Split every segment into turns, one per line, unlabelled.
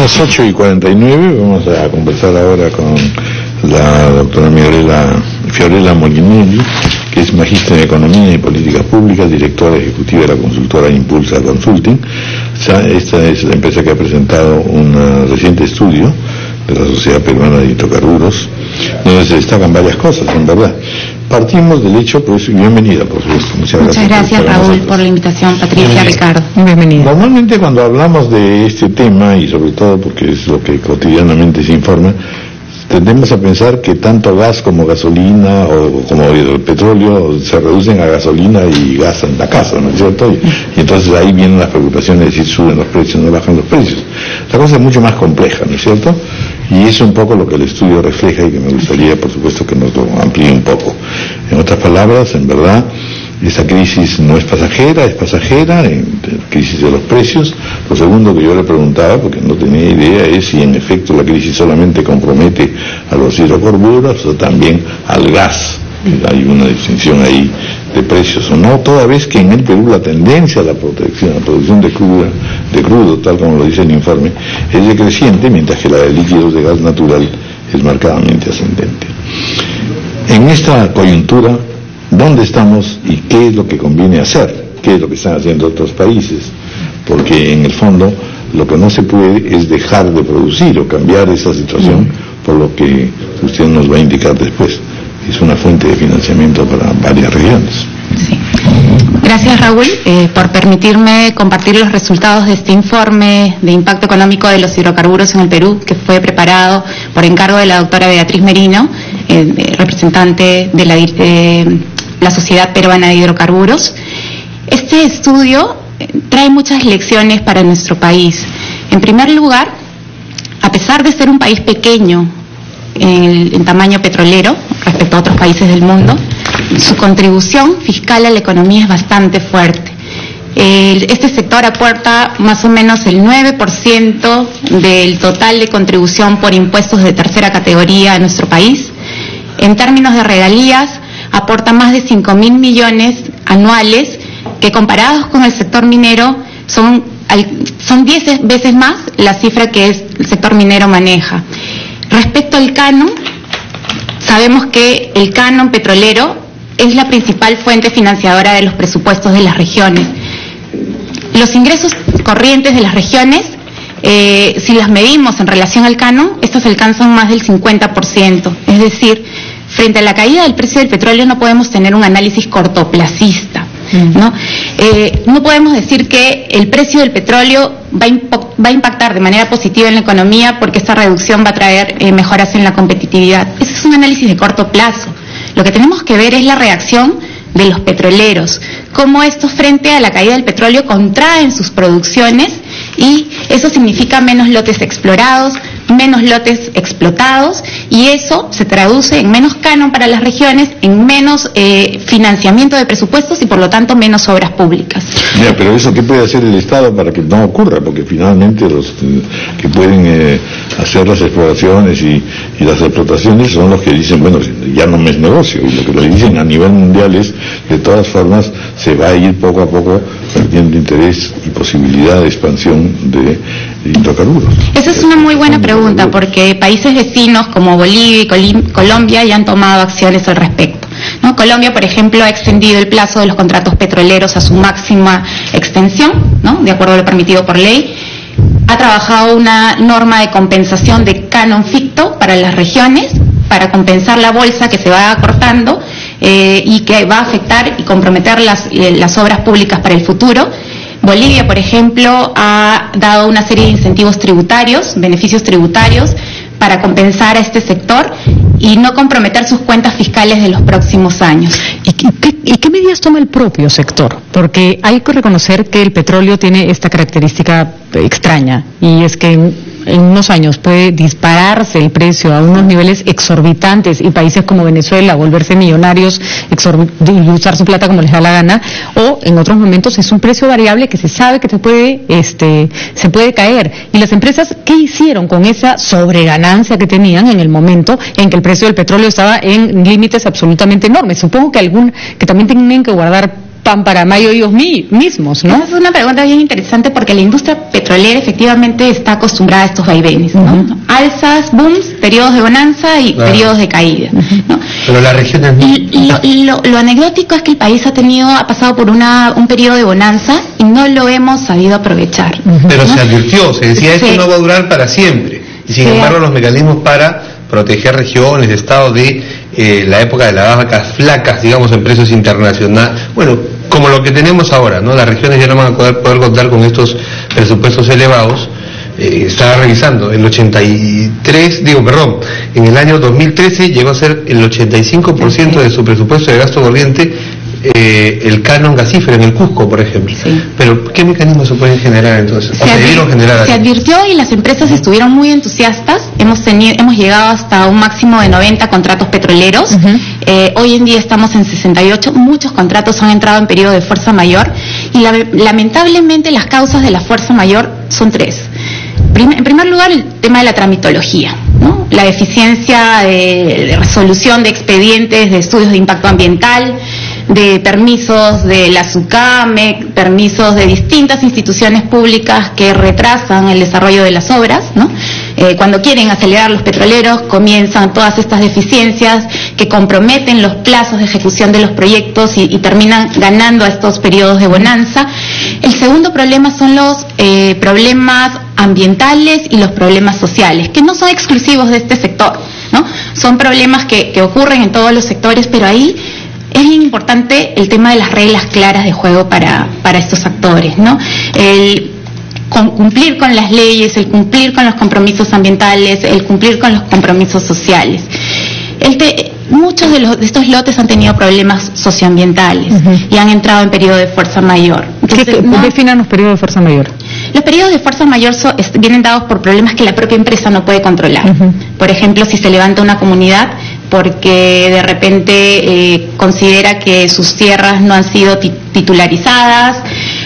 las 8:49, vamos a conversar ahora con la doctora Fiorella Molinelli, que es magíster en Economía y Políticas Públicas, directora ejecutiva de la consultora Impulsa Consulting. Esta es la empresa que ha presentado un reciente estudio de la Sociedad Peruana de Hidrocarburos, donde se destacan varias cosas, en verdad. Partimos del hecho, pues, bienvenida, por supuesto.
Muchas gracias, Raúl, por la invitación. Patricia, Ricardo, bienvenida.
Normalmente cuando hablamos de este tema, y sobre todo porque es lo que cotidianamente se informa, tendemos a pensar que tanto gas como gasolina o como el petróleo se reducen a gasolina y gas en la casa, ¿no es cierto? Y entonces ahí vienen las preocupaciones de si suben los precios, no bajan los precios. La cosa es mucho más compleja, ¿no es cierto? Y es un poco lo que el estudio refleja y que me gustaría, por supuesto, que nos lo amplíe un poco. En otras palabras, en verdad, esa crisis no es pasajera, crisis de los precios. Lo segundo que yo le preguntaba, porque no tenía idea, es si en efecto la crisis solamente compromete a los hidrocarburos o también al gas. Hay una distinción ahí de precios o no, toda vez que en el Perú la tendencia a la producción de crudo, tal como lo dice el informe, es decreciente, mientras que la de líquidos de gas natural es marcadamente ascendente. En esta coyuntura, ¿dónde estamos y qué es lo que conviene hacer? ¿Qué es lo que están haciendo otros países? Porque en el fondo lo que no se puede es dejar de producir o cambiar esa situación, por lo que usted nos va a indicar después. Es una fuente de financiamiento para varias regiones.
Sí. Gracias, Raúl, por permitirme compartir los resultados de este informe de impacto económico de los hidrocarburos en el Perú, que fue preparado por encargo de la doctora Beatriz Merino, representante de la Sociedad Peruana de Hidrocarburos. Este estudio trae muchas lecciones para nuestro país. En primer lugar, a pesar de ser un país pequeño en tamaño petrolero respecto a otros países del mundo, su contribución fiscal a la economía es bastante fuerte. Este sector aporta más o menos el 9% del total de contribución por impuestos de tercera categoría a nuestro país. En términos de regalías, aporta más de 5.000 millones anuales, que comparados con el sector minero son 10 veces más la cifra que el sector minero maneja. Respecto al canon, sabemos que el canon petrolero es la principal fuente financiadora de los presupuestos de las regiones. Los ingresos corrientes de las regiones, si las medimos en relación al canon, estos alcanzan más del 50%. Es decir, frente a la caída del precio del petróleo no podemos tener un análisis cortoplacista, ¿no? No podemos decir que el precio del petróleo va a impactar de manera positiva en la economía porque esta reducción va a traer mejoras en la competitividad. Ese es un análisis de corto plazo. Lo que tenemos que ver es la reacción de los petroleros, cómo estos frente a la caída del petróleo contraen sus producciones, y eso significa menos lotes explorados, menos lotes explotados, y eso se traduce en menos canon para las regiones, en menos financiamiento de presupuestos y por lo tanto menos obras públicas.
Ya, pero eso, ¿qué puede hacer el Estado para que no ocurra? Porque finalmente los que pueden hacer las exploraciones y las explotaciones son los que dicen, bueno, ya no me es negocio, y lo que lo dicen a nivel mundial es, de todas formas, se va a ir poco a poco perdiendo interés y posibilidad de expansión de hidrocarburos.
Esa es una muy buena pregunta, porque países vecinos como Bolivia y Colombia ya han tomado acciones al respecto, ¿no? Colombia, por ejemplo, ha extendido el plazo de los contratos petroleros a su máxima extensión, ¿no?, de acuerdo a lo permitido por ley. Ha trabajado una norma de compensación de canon ficto para las regiones, para compensar la bolsa que se va acortando y que va a afectar y comprometer las obras públicas para el futuro. Bolivia, por ejemplo, ha dado una serie de incentivos tributarios, beneficios tributarios, para compensar a este sector y no comprometer sus cuentas fiscales de los próximos años.
¿Y qué medidas toma el propio sector? Porque hay que reconocer que el petróleo tiene esta característica extraña, y es que en unos años puede dispararse el precio a unos niveles exorbitantes y países como Venezuela volverse millonarios y usar su plata como les da la gana, o en otros momentos es un precio variable que se sabe que se puede caer. Y las empresas, ¿qué hicieron con esa sobreganancia que tenían en el momento en que el precio del petróleo estaba en límites absolutamente enormes? Supongo que también tienen que guardar pan para mayo ellos mismos, ¿no?
Esa es una pregunta bien interesante porque la industria petrolera efectivamente está acostumbrada a estos vaivenes, ¿no? Alzas, booms, periodos de bonanza y periodos de caída, ¿no?
Pero las regiones no.
Lo anecdótico es que el país ha pasado por un periodo de bonanza y no lo hemos sabido aprovechar.
Pero
¿no?
se advirtió, se decía esto no va a durar para siempre. Y sin embargo los mecanismos para proteger regiones, estados de la época de las vacas flacas, digamos, en precios internacionales, bueno, como lo que tenemos ahora, ¿no? Las regiones ya no van a poder contar con estos presupuestos elevados. Estaba revisando, en el año 2013 llegó a ser el 85% de su presupuesto de gasto corriente el canon gasífero en el Cusco, por ejemplo. Sí. Pero, ¿qué mecanismos se pueden generar entonces? Se
advirtió y las empresas estuvieron muy entusiastas. Hemos llegado hasta un máximo de 90 contratos petroleros. Hoy en día estamos en 68. Muchos contratos han entrado en periodo de fuerza mayor y lamentablemente las causas de la fuerza mayor son 3. En primer lugar, el tema de la tramitología, ¿no? La deficiencia de resolución de expedientes de estudios de impacto ambiental, de permisos de la SUCAME, permisos de distintas instituciones públicas que retrasan el desarrollo de las obras, ¿no? Cuando quieren acelerar los petroleros, comienzan todas estas deficiencias que comprometen los plazos de ejecución de los proyectos y terminan ganando a estos periodos de bonanza. El segundo problema son los problemas ambientales y los problemas sociales, que no son exclusivos de este sector, ¿no? Son problemas que ocurren en todos los sectores, pero ahí es bien importante el tema de las reglas claras de juego para estos actores, ¿no? El cumplir con las leyes, el cumplir con los compromisos ambientales, el cumplir con los compromisos sociales. Muchos de estos lotes han tenido problemas socioambientales y han entrado en periodo de fuerza mayor.
Entonces, ¿qué definan los periodos de fuerza mayor?
Los periodos de fuerza mayor vienen dados por problemas que la propia empresa no puede controlar. Por ejemplo, si se levanta una comunidad porque de repente considera que sus tierras no han sido titularizadas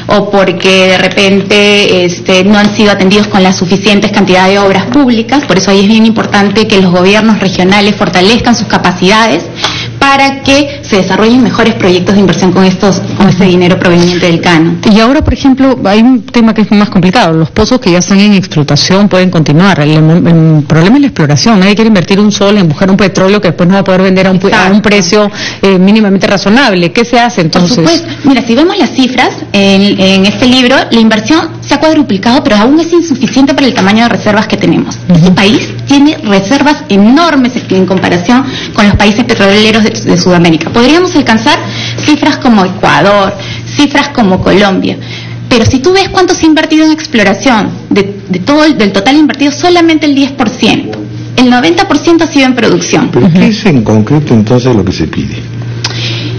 o porque de repente no han sido atendidos con la suficiente cantidad de obras públicas. Por eso ahí es bien importante que los gobiernos regionales fortalezcan sus capacidades para que se desarrollen mejores proyectos de inversión con este dinero proveniente del canon.
Y ahora, por ejemplo, hay un tema que es más complicado. Los pozos que ya están en explotación pueden continuar. El problema es la exploración. Nadie quiere invertir un sol en buscar un petróleo que después no va a poder vender a un precio mínimamente razonable. ¿Qué se hace entonces?
Por supuesto. Mira, si vemos las cifras en este libro, la inversión se ha cuadruplicado, pero aún es insuficiente para el tamaño de reservas que tenemos. Este país tiene reservas enormes en comparación con los países petroleros de Sudamérica. Podríamos alcanzar cifras como Ecuador, cifras como Colombia, pero si tú ves cuánto se ha invertido en exploración, del total invertido, solamente el 10%. El 90% ha sido en producción.
¿Pero qué es en concreto entonces lo que se pide?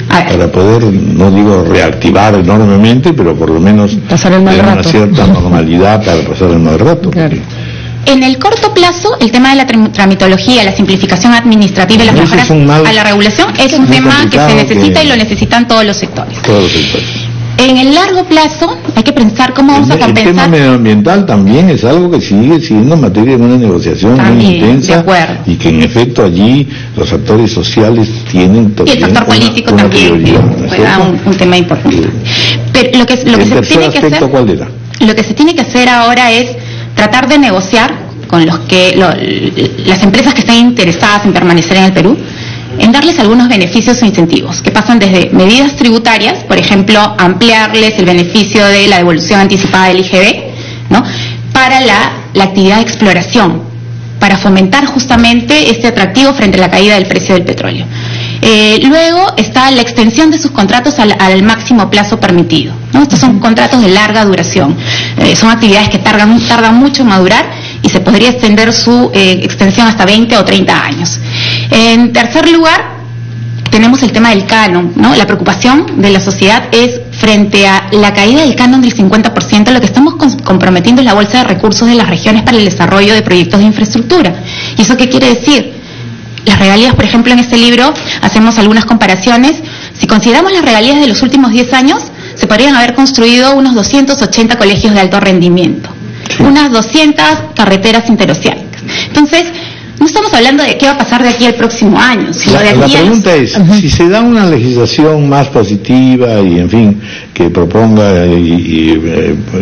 Para poder, no digo reactivar enormemente, pero por lo menos
pasar el mal rato,
una cierta normalidad para pasar el mal rato.
Claro. En el corto plazo, el tema de la tramitología, la simplificación administrativa y las mejoras a la regulación es un tema que se necesita y lo necesitan todos los sectores. En el largo plazo hay que pensar cómo vamos a compensar.
El tema medioambiental también es algo que sigue siendo materia de una negociación muy intensa y que en efecto allí los actores sociales tienen
y el factor político también juega un tema importante. Pero lo que se tiene que hacer,
¿cuál era?
Lo que se tiene que hacer ahora es tratar de negociar con las empresas que están interesadas en permanecer en el Perú, en darles algunos beneficios o incentivos, que pasan desde medidas tributarias, por ejemplo, ampliarles el beneficio de la devolución anticipada del IGB, ¿no? Para la actividad de exploración, para fomentar justamente este atractivo frente a la caída del precio del petróleo. Luego está la extensión de sus contratos al máximo plazo permitido, ¿no? Estos son contratos de larga duración, son actividades que tardan mucho en madurar y se podría extender su extensión hasta 20 o 30 años. En tercer lugar, tenemos el tema del canon, ¿no? La preocupación de la sociedad es frente a la caída del canon del 50%, lo que estamos comprometiendo es la bolsa de recursos de las regiones para el desarrollo de proyectos de infraestructura. ¿Y eso qué quiere decir? Las regalías, por ejemplo, en este libro hacemos algunas comparaciones. Si consideramos las regalías de los últimos 10 años, se podrían haber construido unos 280 colegios de alto rendimiento, unas 200 carreteras interoceánicas. Entonces, no estamos hablando de qué va a pasar de aquí al próximo año, sino de aquí
La pregunta es, si se da una legislación más positiva y, en fin, que proponga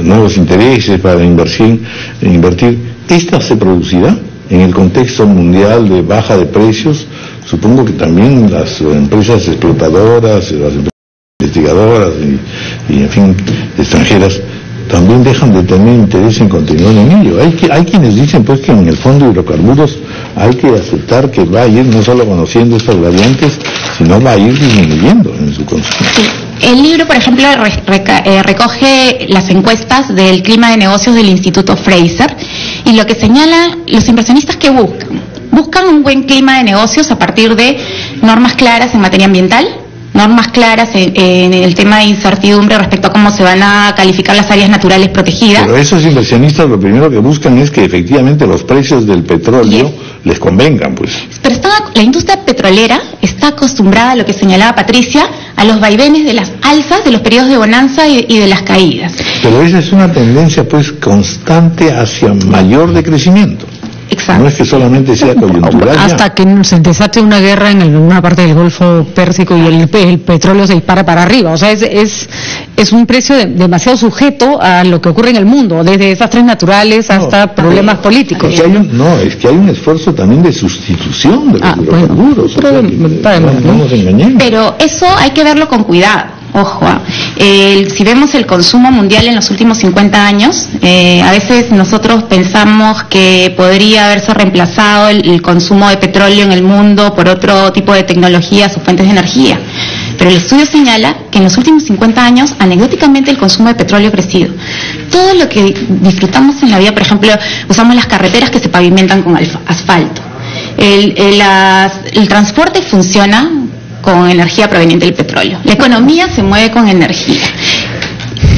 nuevos intereses para invertir, ¿esta se producirá en el contexto mundial de baja de precios? Supongo que también las empresas explotadoras, las empresas investigadoras y en fin, extranjeras, también dejan de tener interés en continuar en ello. Hay quienes dicen pues que en el fondo de hidrocarburos hay que aceptar que va a ir no solo conociendo estas variantes, sino va a ir disminuyendo en su consumo.
Sí. El libro, por ejemplo, recoge las encuestas del clima de negocios del Instituto Fraser, y lo que señalan los inversionistas que buscan un buen clima de negocios a partir de normas claras en materia ambiental, normas claras en el tema de incertidumbre respecto a cómo se van a calificar las áreas naturales protegidas.
Pero esos inversionistas lo primero que buscan es que efectivamente los precios del petróleo les convengan, pues.
Pero la industria petrolera está acostumbrada a lo que señalaba Patricia, a los vaivenes de las alzas, de los periodos de bonanza y de las caídas.
Pero esa es una tendencia pues constante hacia mayor decrecimiento.
Exacto.
No es que solamente sea coyuntural.
Hasta que se desate una guerra en una parte del Golfo Pérsico y el petróleo se dispara para arriba. O sea, es un precio demasiado sujeto a lo que ocurre en el mundo, desde desastres naturales hasta problemas políticos.
Es que hay un esfuerzo también de sustitución de los hidrocarburos. No nos engañemos.
Pero eso hay que verlo con cuidado. Ojo, si vemos el consumo mundial en los últimos 50 años, a veces nosotros pensamos que podría haberse reemplazado el consumo de petróleo en el mundo por otro tipo de tecnologías o fuentes de energía. Pero el estudio señala que en los últimos 50 años, anecdóticamente, el consumo de petróleo ha crecido. Todo lo que disfrutamos en la vida, por ejemplo, usamos las carreteras que se pavimentan con asfalto. El transporte funciona con energía proveniente del petróleo. La economía se mueve con energía.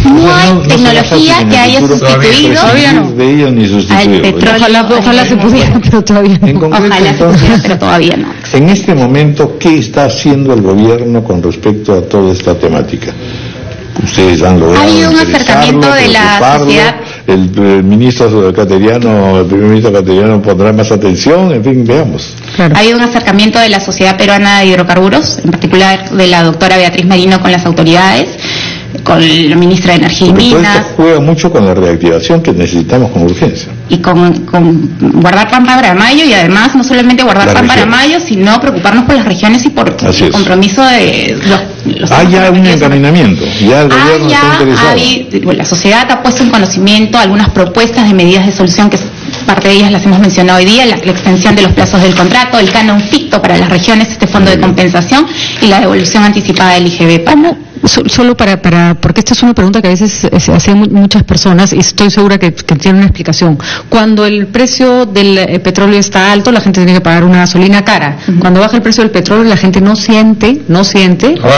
No hay tecnología que haya sustituido al petróleo.
Ojalá se pudiera, pero todavía no.
Ojalá se pudiera, pero todavía no.
En este momento, ¿qué está haciendo el gobierno con respecto a toda esta temática? Ustedes han logrado.
Ha habido un acercamiento de la sociedad.
El primer ministro cateriano pondrá más atención, en fin, veamos.
Claro. Ha habido un acercamiento de la Sociedad Peruana de Hidrocarburos, en particular de la doctora Beatriz Merino con las autoridades, con la ministra de Energía y Minas.
Esto juega mucho con la reactivación que necesitamos con urgencia.
Y con guardar pan para mayo, y además no solamente guardar pan para mayo, sino preocuparnos por las regiones y por el compromiso de los
ya un encaminamiento, ya el gobierno está interesado.
La sociedad ha puesto en conocimiento algunas propuestas de medidas de solución que parte de ellas las hemos mencionado hoy día: la extensión de los plazos del contrato, el canon ficto para las regiones, este fondo de compensación y la devolución anticipada del IGB.
Solo porque esta es una pregunta que a veces se hacen muchas personas y estoy segura que tiene una explicación. Cuando el precio del petróleo está alto, la gente tiene que pagar una gasolina cara. Cuando baja el precio del petróleo, la gente no siente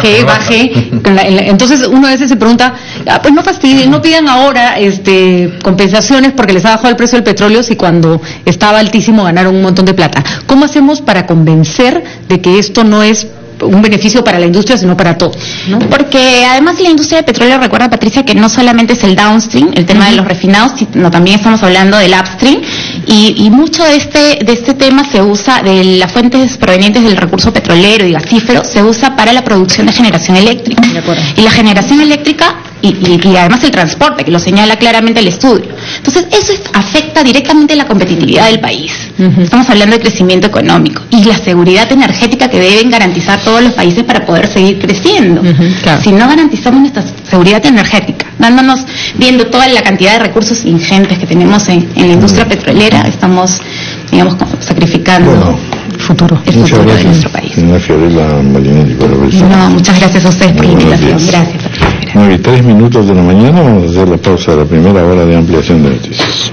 que baje. Entonces uno a veces se pregunta, pues no fastidien, no pidan ahora compensaciones porque les ha bajado el precio del petróleo, si cuando estaba altísimo ganaron un montón de plata. ¿Cómo hacemos para convencer de que esto no es un beneficio para la industria, sino para todos, ¿no? Porque además la industria de petróleo, recuerda, Patricia, que no solamente es el downstream, el tema de los refinados, sino también estamos hablando del upstream, y mucho de este tema se usa, de las fuentes provenientes del recurso petrolero y gasífero, se usa para la producción de generación eléctrica. Y la generación eléctrica y además el transporte, que lo señala claramente el estudio. Entonces, eso afecta directamente la competitividad del país. Estamos hablando de crecimiento económico y la seguridad energética que deben garantizar todos los países para poder seguir creciendo. Claro. Si no garantizamos nuestra seguridad energética, viendo toda la cantidad de recursos ingentes que tenemos en la industria petrolera, estamos, digamos, sacrificando el futuro de nuestro país. Muchas gracias a ustedes por la invitación. Gracias.
9:03 de la mañana, vamos a hacer la pausa de la primera hora de ampliación de noticias.